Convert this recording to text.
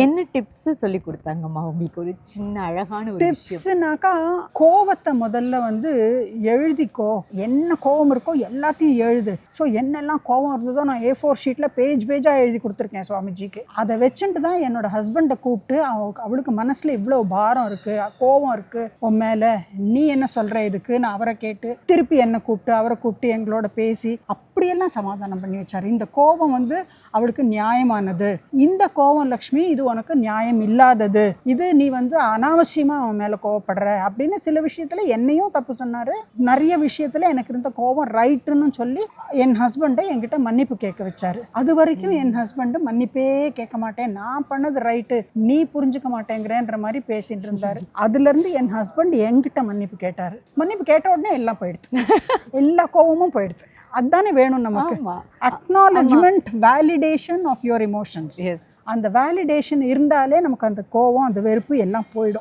என்ன டிப்ஸ் சொல்லி கொடுத்தாங்கம்மா உங்களுக்கு ஒரு சின்ன அழகான ஒரு விஷயம்? டிப்ஸ்னாக்கா கோவத்தை முதல்ல வந்து எழுதிக்கோ, என்ன கோவம் இருக்கோ எல்லாத்தையும் எழுது. ஸோ என்னெல்லாம் கோவம் இருந்ததோ நான் A4 ஷீட்டில் பேஜாக எழுதி கொடுத்துருக்கேன் சுவாமிஜிக்கு. அதை வச்சுட்டு தான் என்னோட ஹஸ்பண்டை கூப்பிட்டு அவளுக்கு மனசில் இவ்வளோ பாரம் இருக்குது, கோவம் இருக்குது உன் மேலே, நீ என்ன சொல்கிற இதுக்கு நான் அவரை கேட்டு திருப்பி என்னை கூப்பிட்டு அவரை கூப்பிட்டு எங்களோட பேசி அப்படியெல்லாம் சமாதானம் பண்ணி வச்சார். இந்த கோபம் வந்து அவளுக்கு நியாயமானது, இந்த கோபம் லக்ஷ்மி இது உனக்கு நியாயம் இல்லாதது, இது நீ வந்து அனாவசியமா அவன் மேல கோவப்படுற அப்படின்னு சில விஷயத்துல என்னையும் தப்பு சொன்னாரு. நிறைய விஷயத்துல எனக்கு இருந்த கோபம் ரைட்டுன்னு சொல்லி என் ஹஸ்பண்டை என்கிட்ட மன்னிப்பு கேட்க வச்சாரு. அது வரைக்கும் என் ஹஸ்பண்ட் மன்னிப்பே கேட்க மாட்டேன், நான் பண்ணது ரைட்டு நீ புரிஞ்சுக்க மாட்டேங்கிறேன்ற மாதிரி பேசிட்டு இருந்தாரு. அதுல இருந்து என் ஹஸ்பண்ட் என்கிட்ட மன்னிப்பு கேட்டாரு. மன்னிப்பு கேட்ட உடனே எல்லாம் போயிடுது, எல்லா கோபமும் போயிடுது. அதுதானே வேணும் நமக்கு. Acknowledgement, validation of your emotions. அந்த வேலிடேஷன் இருந்தாலே நமக்கு அந்த கோபம் அந்த வெறுப்பு எல்லாம் போயிடும்.